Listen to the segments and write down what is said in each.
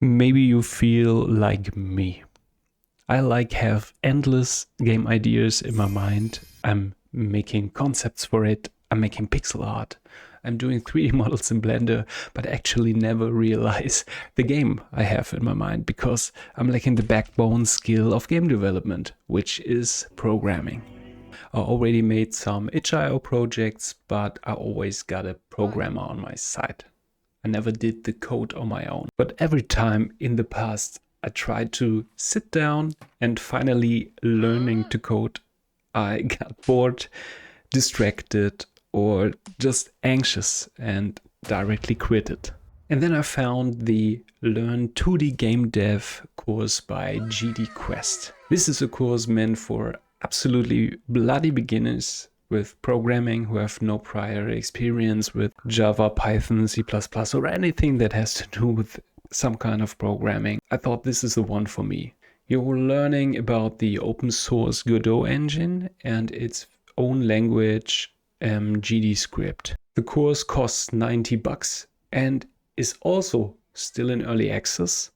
Maybe you feel like me. I have endless game ideas in my mind. I'm making concepts for it. I'm making pixel art. I'm doing 3D models in Blender, but actually never realize the game I have in my mind because I'm lacking the backbone skill of game development, which is programming. I already made some itch.io projects, but I always got a programmer on my side. I never did the code on my own. But every time in the past I tried to sit down and finally learning to code, I got bored, distracted, or just anxious and directly quit it. And then I found the Learn 2D Game Dev course by GDquest. This is a course meant for absolutely bloody beginners with programming who have no prior experience with Java, Python, C++, or anything that has to do with some kind of programming. I thought this is the one for me. You're learning about the open source Godot engine and its own language, GDScript. The course costs $90 and is also still in early access,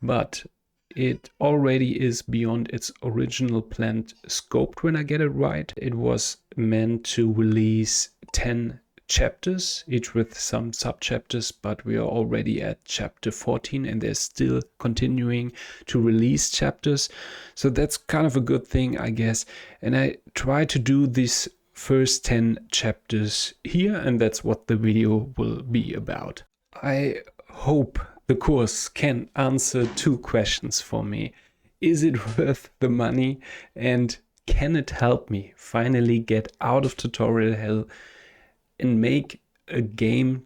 but it already is beyond its original planned scope when I get it right. It was meant to release 10 chapters, each with some sub-chapters, but we are already at chapter 14 and they're still continuing to release chapters. So that's kind of a good thing, I guess. And I try to do this first 10 chapters here, and that's what the video will be about. I hope the course can answer two questions for me. Is it worth the money? And can it help me finally get out of tutorial hell and make a game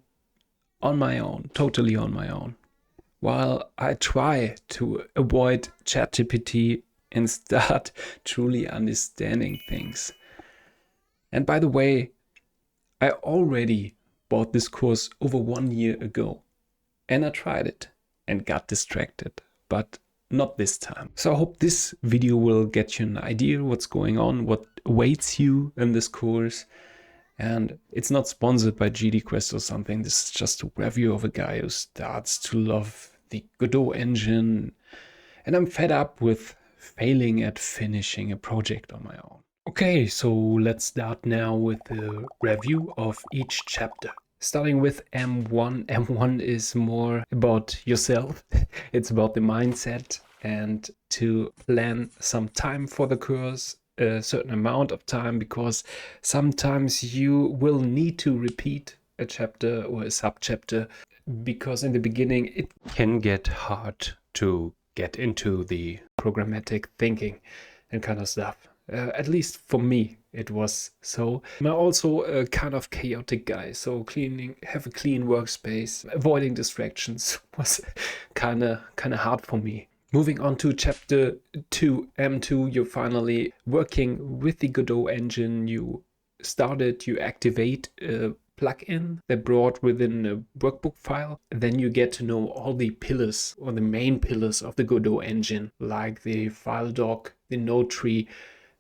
on my own, totally on my own, while I try to avoid Chat GPT and start truly understanding things? And by the way, I already bought this course over 1 year ago. And I tried it and got distracted, but not this time. So I hope this video will get you an idea what's going on, what awaits you in this course. And it's not sponsored by GDquest or something. This is just a review of a guy who starts to love the Godot engine. And I'm fed up with failing at finishing a project on my own. Okay, so let's start now with the review of each chapter. Starting with M1. M1 is more about yourself. It's about the mindset and to plan some time for the course, a certain amount of time, because sometimes you will need to repeat a chapter or a sub-chapter, because in the beginning it can get hard to get into the programmatic thinking and kind of stuff. At least for me, it was so. I'm also a kind of chaotic guy, so have a clean workspace, avoiding distractions was kind of hard for me. Moving on to chapter 2, M2, you're finally working with the Godot engine. You activate a plugin that brought within a workbook file. Then you get to know all the pillars or the main pillars of the Godot engine, like the file doc, the node tree,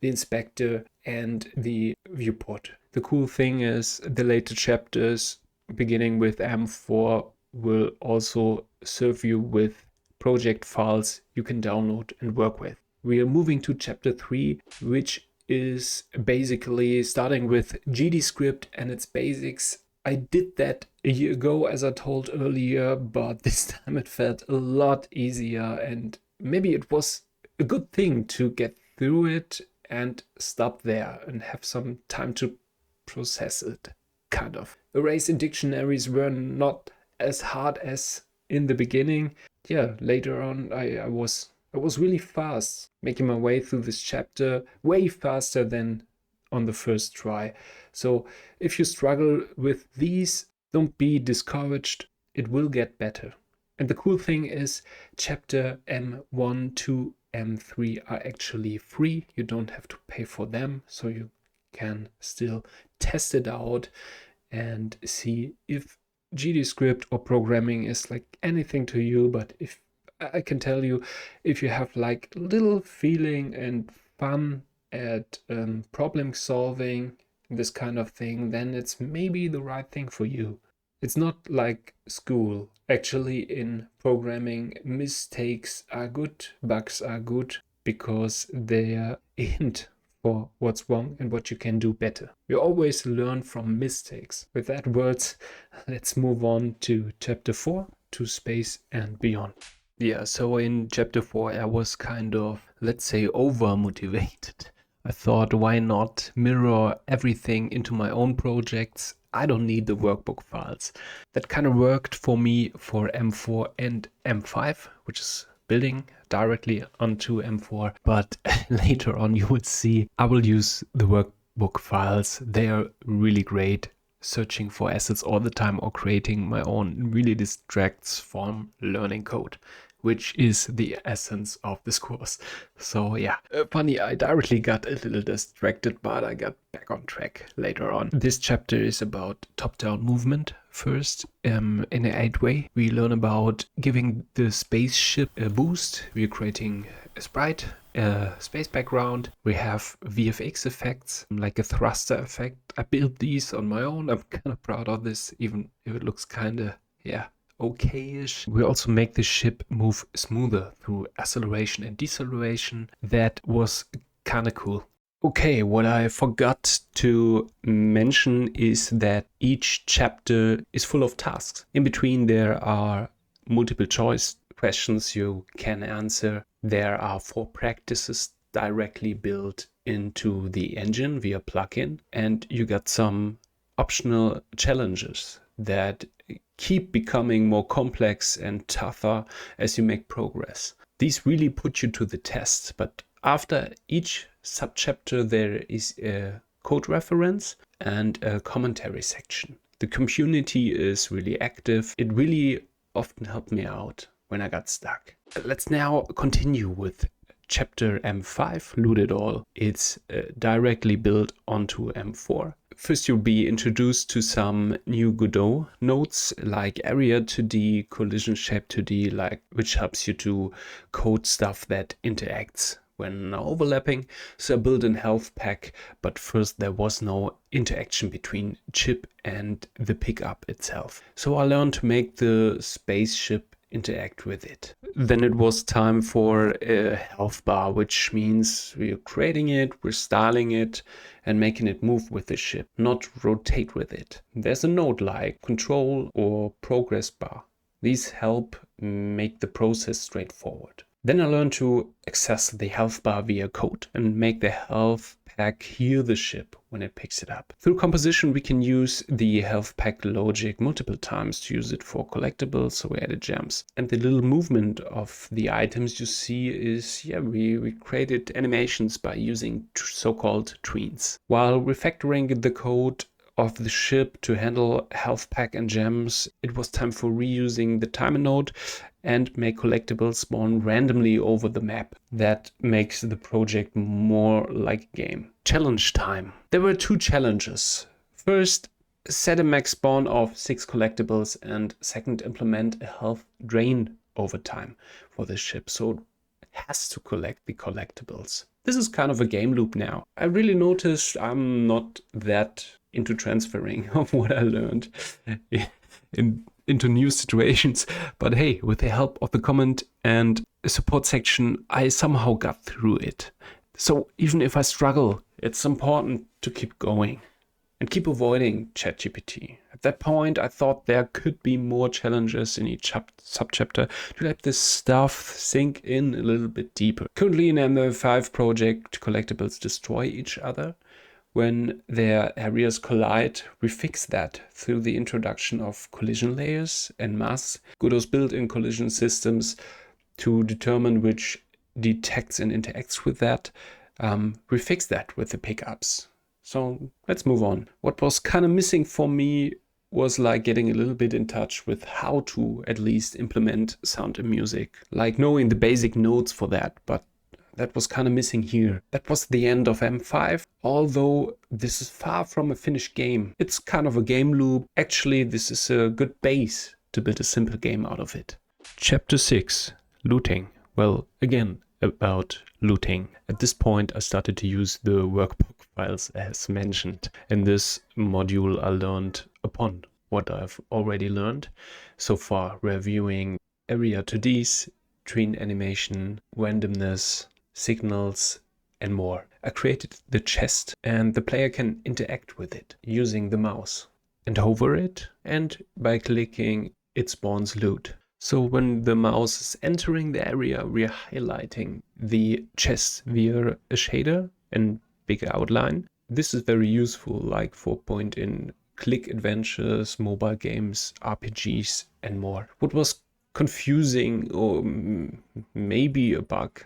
the inspector, and the viewport. The cool thing is the later chapters, beginning with M4, will also serve you with project files you can download and work with. We are moving to chapter 3, which is basically starting with GDScript and its basics. I did that a year ago, as I told earlier, but this time it felt a lot easier, and maybe it was a good thing to get through it and stop there and have some time to process it, kind of. Erasing dictionaries were not as hard as in the beginning. Yeah, later on I was really fast, making my way through this chapter, way faster than on the first try. So if you struggle with these, don't be discouraged, it will get better. And the cool thing is chapter M1, 2, M3 are actually free. You don't have to pay for them, so you can still test it out and see if GDScript or programming is like anything to you. But if I can tell you, if you have like little feeling and fun at problem solving, this kind of thing, then it's maybe the right thing for you. It's not like school. Actually, in programming, mistakes are good, bugs are good, because they are a hint for what's wrong and what you can do better. You always learn from mistakes. With that words, let's move on to chapter 4, to space and beyond. Yeah, so in chapter 4, I was kind of, let's say, over motivated. I thought, why not mirror everything into my own projects? I don't need the workbook files. That kind of worked for me for M4 and M5, which is building directly onto M4. But later on, you will see I will use the workbook files. They are really great. Searching for assets all the time or creating my own really distracts from learning code, which is the essence of this course. So yeah, funny, I directly got a little distracted, but I got back on track later on. This chapter is about top-down movement. First, in an 8-way, we learn about giving the spaceship a boost. We're creating a sprite, a space background. We have VFX effects, like a thruster effect. I built these on my own. I'm kind of proud of this, even if it looks kind of, yeah, okay-ish. We also make the ship move smoother through acceleration and deceleration. That was kind of cool. Okay, what I forgot to mention is that each chapter is full of tasks. In between there are multiple choice questions you can answer. There are 4 practices directly built into the engine via plugin, and you got some optional challenges that keep becoming more complex and tougher as you make progress. These really put you to the test, but after each subchapter there is a code reference and a commentary section. The community is really active. It really often helped me out when I got stuck. Let's now continue with chapter M5, Loot It All. It's directly built onto M4. First, you'll be introduced to some new Godot nodes like area 2D, collision shape 2D, which helps you to code stuff that interacts when overlapping. So I built a health pack, but first there was no interaction between chip and the pickup itself. So I learned to make the spaceship interact with it. Then it was time for a health bar, which means we're creating it, we're styling it, and making it move with the ship, not rotate with it. There's a node like control or progress bar. These help make the process straightforward. Then I learned to access the health bar via code and make the health pack heal the ship when it picks it up. Through composition, we can use the health pack logic multiple times to use it for collectibles, so we added gems. And the little movement of the items you see is, we created animations by using so-called tweens. While refactoring the code of the ship to handle health pack and gems, it was time for reusing the timer node and make collectibles spawn randomly over the map. That makes the project more like a game. Challenge time. There were 2 challenges. First, set a max spawn of 6 collectibles, and second, implement a health drain over time for the ship, so it has to collect the collectibles. This is kind of a game loop now. I really noticed I'm not that into transferring of what I learned into new situations. But hey, with the help of the comment and support section, I somehow got through it. So even if I struggle, it's important to keep going and keep avoiding Chat GPT. At that point, I thought there could be more challenges in each subchapter to let this stuff sink in a little bit deeper. Currently in M5 project, collectibles destroy each other. When their areas collide, we fix that through the introduction of collision layers and masks. Godot's built-in collision systems to determine which detects and interacts with that. We fix that with the pickups. So let's move on. What was kind of missing for me was getting a little bit in touch with how to at least implement sound and music, knowing the basic notes for that, but that was kind of missing here. That was the end of M5, although this is far from a finished game. It's kind of a game loop. Actually, this is a good base to build a simple game out of it. Chapter 6, Looting. Well, again, about looting. At this point, I started to use the workbook files as mentioned. In this module, I learned upon what I've already learned so far, reviewing area 2Ds, train animation, randomness, signals, and more. I created the chest, and the player can interact with it using the mouse and hover it, and by clicking it spawns loot. So when the mouse is entering the area, we are highlighting the chest via a shader and big outline. This is very useful, like for point-and-click adventures, mobile games, RPGs, and more. What was confusing, or maybe a bug,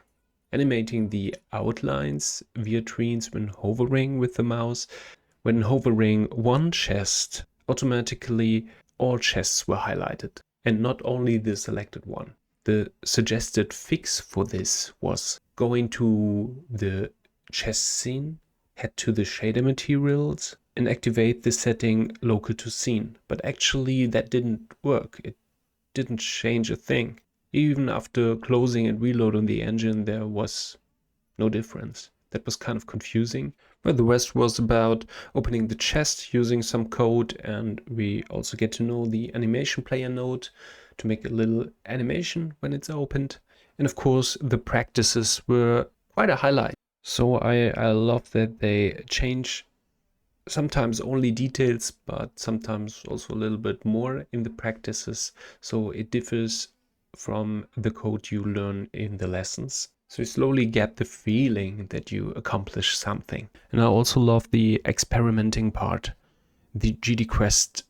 animating the outlines via trees when hovering with the mouse. When hovering one chest, automatically all chests were highlighted, and not only the selected one. The suggested fix for this was going to the chest scene, head to the shader materials, and activate the setting local to scene. But actually that didn't work. It didn't change a thing. Even after closing and reloading the engine, there was no difference. That was kind of confusing. But the rest was about opening the chest using some code, and we also get to know the animation player node to make a little animation when it's opened. And of course, the practices were quite a highlight. So I love that they change sometimes only details, but sometimes also a little bit more in the practices. So it differs from the code you learn in the lessons. So you slowly get the feeling that you accomplish something. And I also love the experimenting part. The GDquest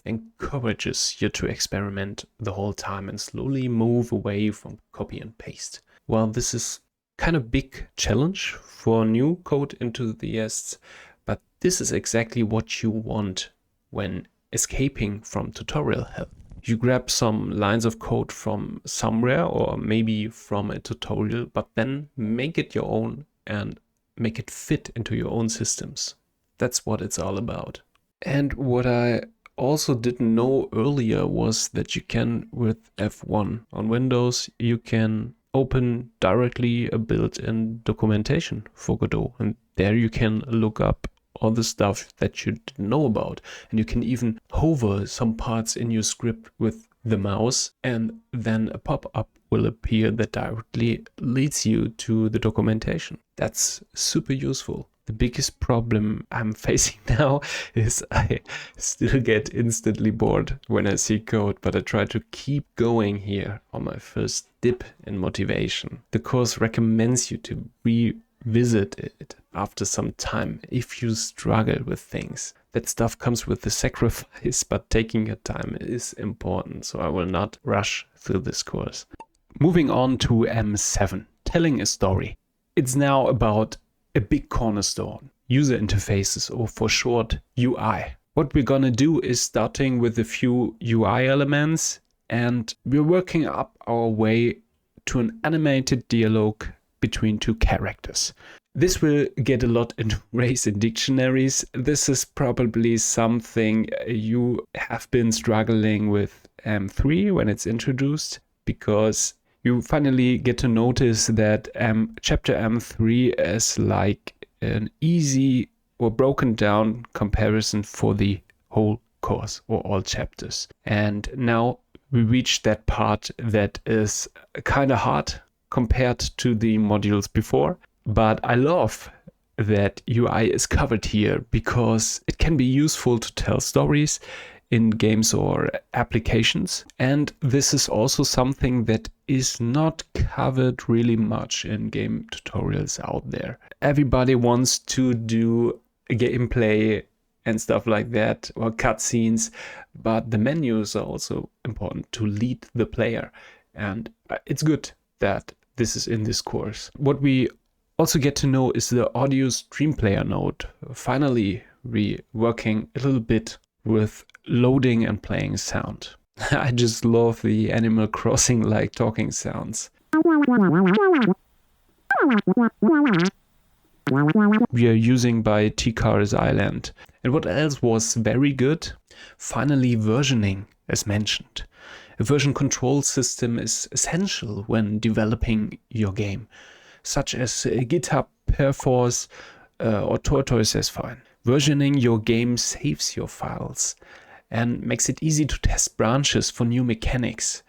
encourages you to experiment the whole time and slowly move away from copy and paste. Well, this is kind of big challenge for new code enthusiasts, but this is exactly what you want when escaping from tutorial hell. You grab some lines of code from somewhere or maybe from a tutorial, but then make it your own and make it fit into your own systems. That's what it's all about. And what I also didn't know earlier was that you can, with F1 on Windows, you can open directly a built-in documentation for Godot. And there you can look up all the stuff that you didn't know about. And you can even hover some parts in your script with the mouse, and then a pop-up will appear that directly leads you to the documentation. That's super useful. The biggest problem I'm facing now is I still get instantly bored when I see code, but I try to keep going here on my first dip in motivation. The course recommends you to revisit it after some time if you struggle with things. That stuff comes with the sacrifice, but taking your time is important, so I will not rush through this course. Moving on to M7, telling a story. It's now about a big cornerstone, user interfaces, or for short, UI. What we're gonna do is starting with a few UI elements, and we're working up our way to an animated dialogue between two characters. This will get a lot into race in dictionaries. This is probably something you have been struggling with M3 when it's introduced, because you finally get to notice that chapter M3 is like an easy or broken down comparison for the whole course or all chapters. And now we reach that part that is kind of hard compared to the modules before. But I love that UI is covered here because it can be useful to tell stories in games or applications. And this is also something that is not covered really much in game tutorials out there. Everybody wants to do gameplay and stuff like that, or cutscenes, but the menus are also important to lead the player. And it's good that this is in this course. What we also get to know is the audio stream player node. Finally, we're working a little bit with loading and playing sound. I just love the Animal Crossing like talking sounds. We are using by T-Cars Island. And what else was very good? Finally, versioning, as mentioned. A version control system is essential when developing your game, such as GitHub, Perforce, or Tortoise as fine. Versioning your game saves your files and makes it easy to test branches for new mechanics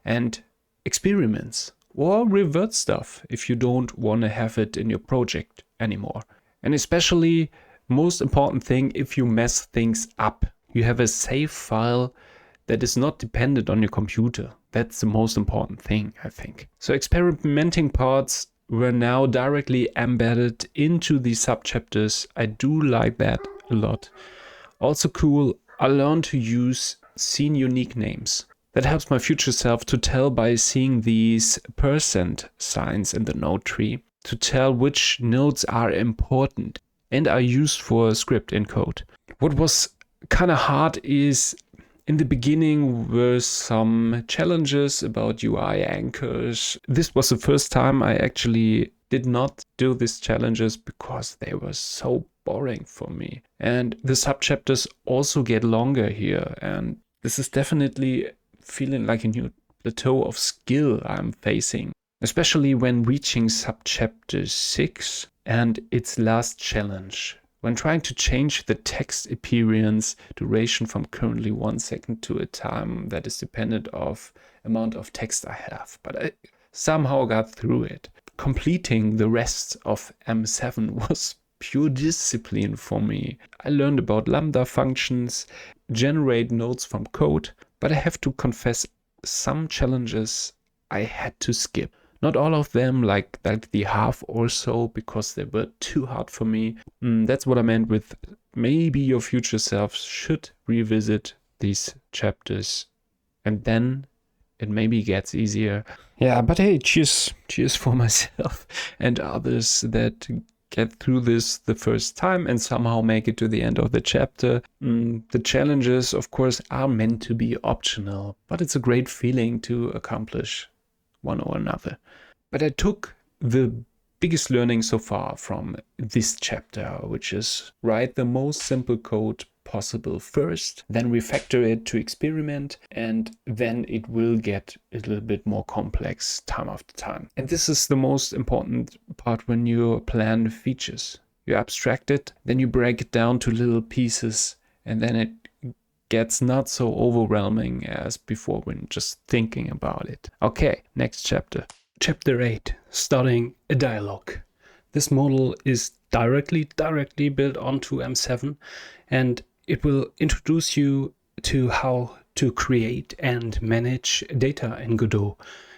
and experiments or revert stuff if you don't want to have it in your project anymore. And especially, most important thing, if you mess things up, you have a save file that is not dependent on your computer. That's the most important thing, I think. So experimenting parts were now directly embedded into the subchapters. I do like that a lot. Also cool, I learned to use scene unique names. That helps my future self to tell by seeing these percent signs in the node tree to tell which nodes are important and are used for script encode. What was kind of hard is in the beginning were some challenges about UI anchors. This was the first time I actually did not do these challenges because they were so boring for me. And the subchapters also get longer here, and this is definitely feeling like a new plateau of skill I'm facing, especially when reaching subchapter 6 and its last challenge. When trying to change the text appearance duration from currently 1 second to a time that is dependent of amount of text I have, but I somehow got through it. Completing the rest of M7 was pure discipline for me. I learned about lambda functions, generate nodes from code, but I have to confess some challenges I had to skip. Not all of them, like the half or so, because they were too hard for me. That's what I meant with maybe your future self should revisit these chapters and then it maybe gets easier. Yeah, but hey, cheers for myself and others that get through this the first time and somehow make it to the end of the chapter. The challenges, of course, are meant to be optional, but it's a great feeling to accomplish one or another. But I took the biggest learning so far from this chapter, which is write the most simple code possible first, then refactor it to experiment, and then it will get a little bit more complex time after time. And this is the most important part when you plan features. You abstract it, then you break it down to little pieces, and then it gets not so overwhelming as before when just thinking about it. Okay, next chapter. Chapter 8, starting a dialogue. This model is directly built onto M7, and it will introduce you to how to create and manage data in Godot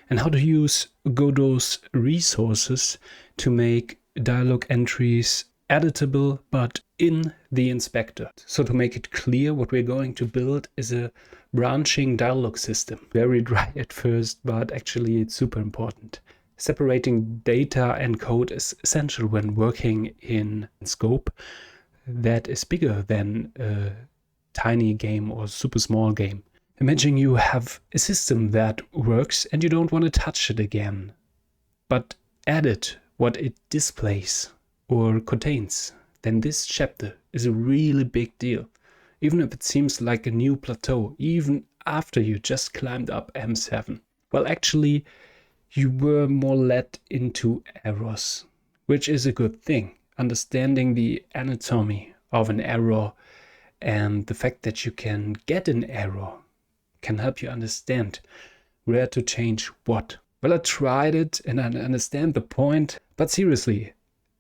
and how to use Godot's resources to make dialogue entries editable but in the inspector. So to make it clear, what we're going to build is a branching dialogue system. Very dry at first, but actually it's super important. Separating data and code is essential when working in scope that is bigger than a tiny game or super small game. Imagine you have a system that works and you don't want to touch it again, but edit what it displays or contains. Then this chapter is a really big deal, even if it seems like a new plateau, even after you just climbed up M7. Well, actually, you were more led into errors, which is a good thing. Understanding the anatomy of an error and the fact that you can get an error can help you understand where to change what. Well, I tried it and I understand the point, but seriously,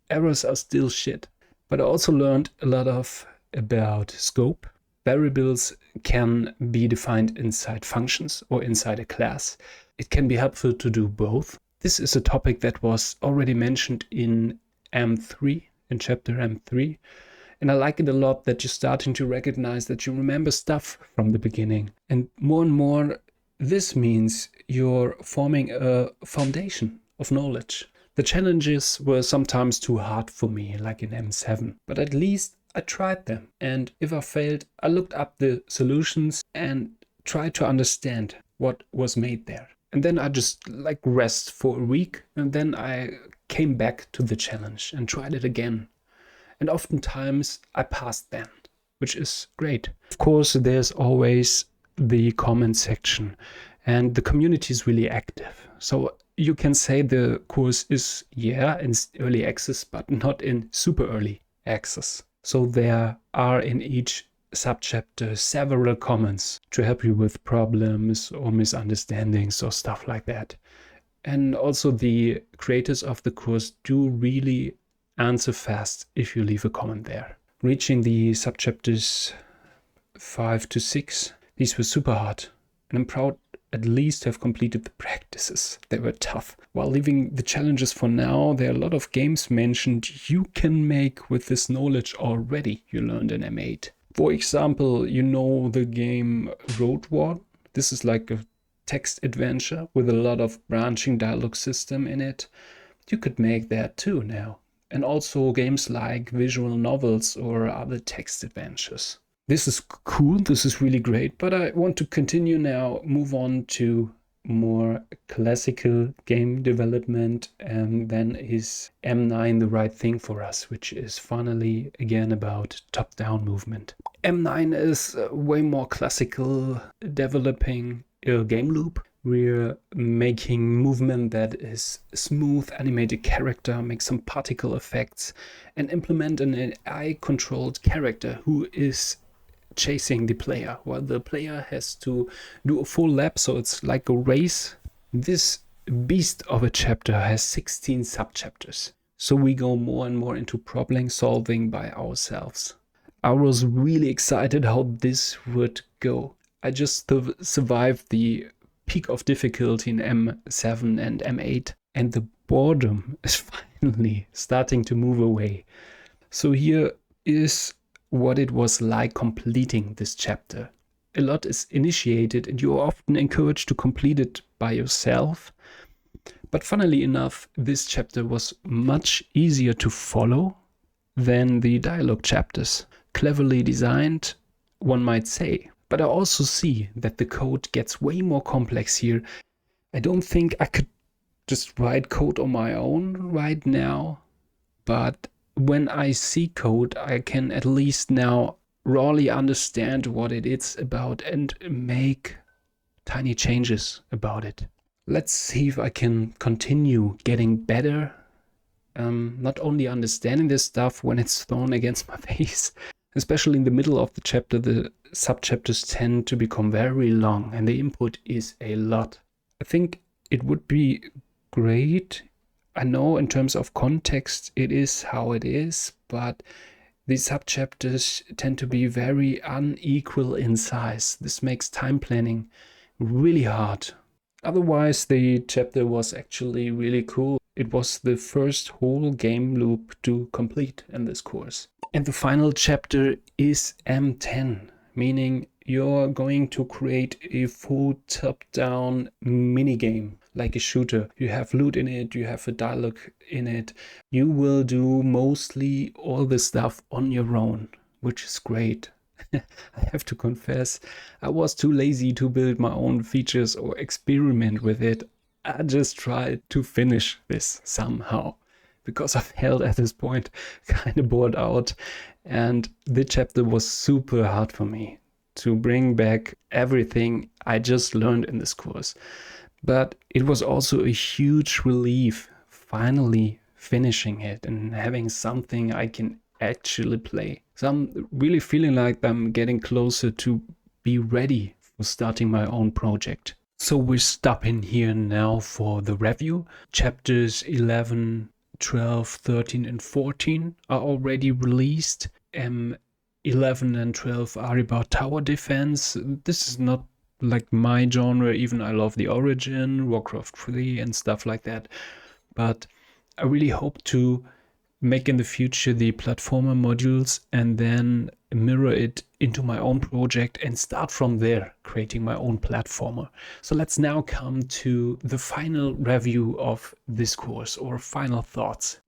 errors are still shit. But I also learned a lot about scope. Variables can be defined inside functions or inside a class. It can be helpful to do both. This is a topic that was already mentioned in M3, in chapter M3. And I like it a lot that you're starting to recognize that you remember stuff from the beginning. And more, this means you're forming a foundation of knowledge. The challenges were sometimes too hard for me, like in M7, but at least I tried them. And if I failed, I looked up the solutions and tried to understand what was made there. And then I just rest for a week, and then I came back to the challenge and tried it again. And oftentimes I passed then, which is great. Of course, there's always the comment section, and the community is really active. So you can say the course is, in early access, but not in super early access. So there are in each subchapter several comments to help you with problems or misunderstandings or stuff like that. And also the creators of the course do really answer fast if you leave a comment there. Reaching the subchapters 5 to 6, these were super hard, and I'm proud at least to have completed the practices. They were tough. While leaving the challenges for now, there are a lot of games mentioned you can make with this knowledge already you learned in M8. For example, you know the game Road War. This is like a text adventure with a lot of branching dialogue system in it. You could make that too now. And also games like visual novels or other text adventures. This is cool, this is really great, but I want to continue now, move on to more classical game development, and then is M9 the right thing for us, which is finally again about top-down movement. M9 is way more classical, developing a game loop. We're making movement that is smooth, animated character, make some particle effects, and implement an AI-controlled character who is chasing the player, while the player has to do a full lap, so it's like a race. This beast of a chapter has 16 subchapters, so we go more and more into problem solving by ourselves. I was really excited how this would go. I just survived the peak of difficulty in M7 and M8, and the boredom is finally starting to move away. So here is what it was like completing this chapter. A lot is initiated and you are often encouraged to complete it by yourself. But funnily enough, this chapter was much easier to follow than the dialogue chapters. Cleverly designed, one might say. But I also see that the code gets way more complex here. I don't think I could just write code on my own right now, but when I see code, I can at least now rawly understand what it is about and make tiny changes about it. Let's see if I can continue getting better, not only understanding this stuff when it's thrown against my face. Especially in the middle of the chapter, the subchapters tend to become very long and the input is a lot. I think it would be great. I know in terms of context it is how it is, but these subchapters tend to be very unequal in size. This makes time planning really hard. Otherwise, the chapter was actually really cool. It was the first whole game loop to complete in this course. And the final chapter is M10, meaning you're going to create a full top-down minigame, like a shooter. You have loot in it, you have a dialogue in it. You will do mostly all the stuff on your own, which is great. I have to confess, I was too lazy to build my own features or experiment with it. I just tried to finish this somehow, because I felt at this point kind of bored out, and the chapter was super hard for me to bring back everything I just learned in this course. But it was also a huge relief finally finishing it and having something I can actually play. So I'm really feeling like I'm getting closer to be ready for starting my own project. So we're stopping here now for the review. Chapters 11, 12, 13 and 14 are already released. 11 and 12 are about tower defense. This is not like my genre, even I love the Origin, Warcraft 3 and stuff like that. But I really hope to make in the future the platformer modules and then mirror it into my own project and start from there creating my own platformer. So let's now come to the final review of this course, or final thoughts.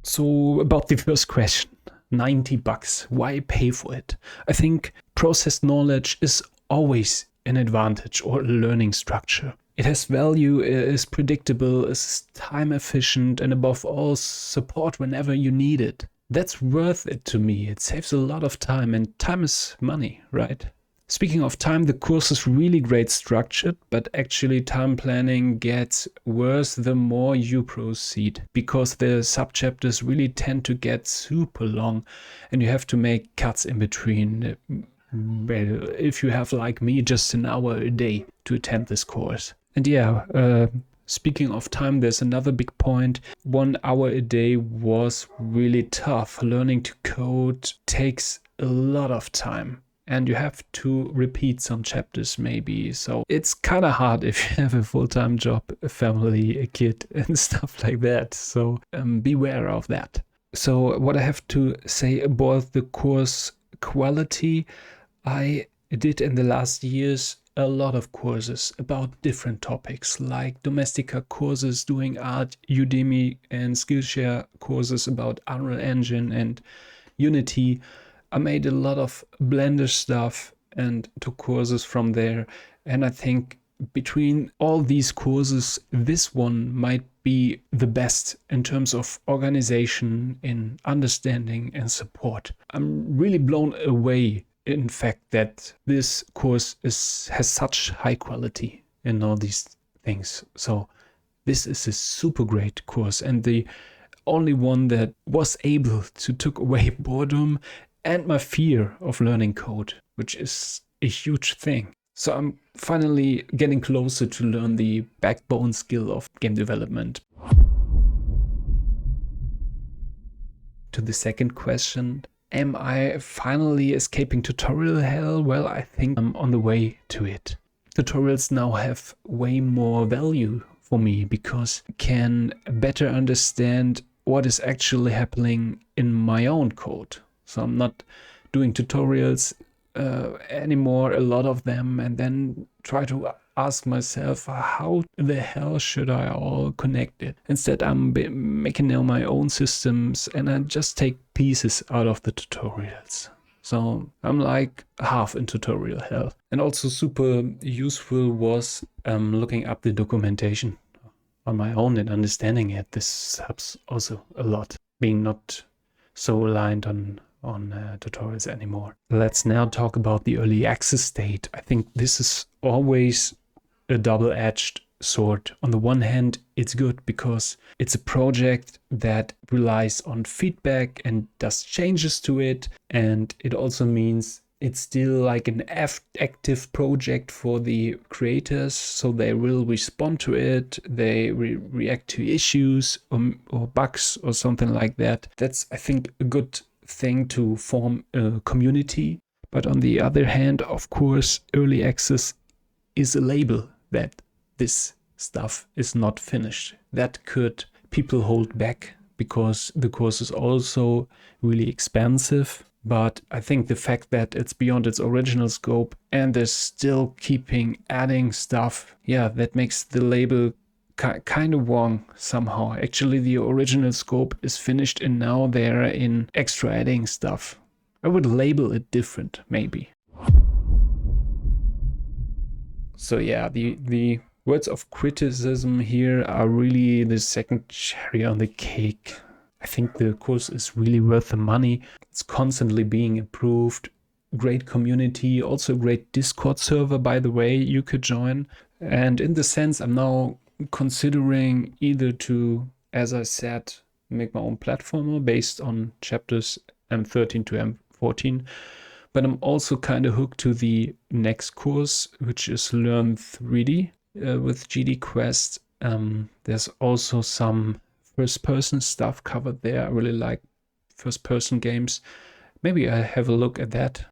So about the first question, $90, why pay for it? I think process knowledge is always an advantage or a learning structure. It has value, is predictable, is time efficient, and above all, support whenever you need it. That's worth it to me. It saves a lot of time, and time is money, right? Speaking of time, the course is really great structured, but actually time planning gets worse the more you proceed, because the subchapters really tend to get super long and you have to make cuts in between. Well, if you have, like me, just an hour a day to attend this course. And yeah, speaking of time, there's another big point. 1 hour a day was really tough. Learning to code takes a lot of time. And you have to repeat some chapters maybe. So it's kind of hard if you have a full-time job, a family, a kid, and stuff like that. So beware of that. So what I have to say about the course quality, I did in the last years a lot of courses about different topics, like Domestika courses doing art, Udemy and Skillshare courses about Unreal Engine and Unity. I made a lot of Blender stuff and took courses from there. And I think between all these courses, this one might be the best in terms of organization, in understanding and support. I'm really blown away, in fact, that this course has such high quality in all these things. So this is a super great course, and the only one that was able to take away boredom and my fear of learning code, which is a huge thing. So I'm finally getting closer to learn the backbone skill of game development. To the second question, am I finally escaping tutorial hell? Well, I think I'm on the way to it. Tutorials now have way more value for me because I can better understand what is actually happening in my own code. So I'm not doing tutorials anymore, a lot of them, and then try to ask myself, how the hell should I all connect it? Instead, I'm making now my own systems and I just take pieces out of the tutorials. So I'm like half in tutorial hell. And also super useful was looking up the documentation on my own and understanding it. This helps also a lot, being not so reliant on tutorials anymore. Let's now talk about the early access state. I think this is always a double-edged sword. On the one hand, it's good because it's a project that relies on feedback and does changes to it, and it also means it's still like an active project for the creators, so they will respond to it, they react to issues or bugs or something like that. That's, I think, a good thing to form a community. But on the other hand, of course, early access is a label that this stuff is not finished. That could people hold back because the course is also really expensive. But I think the fact that it's beyond its original scope and they're still adding stuff, yeah, that makes the label kind of wrong somehow. Actually, the original scope is finished and now they're in extra adding stuff. I would label it different, maybe. So yeah, the words of criticism here are really the second cherry on the cake. I think the course is really worth the money. It's constantly being improved. Great community, also a great Discord server, by the way, you could join. And in the sense, I'm now considering either to, as I said, make my own platformer based on chapters M13 to M14. But I'm also kind of hooked to the next course, which is Learn 3D with GDquest. There's also some first-person stuff covered there. I really like first-person games. Maybe I have a look at that.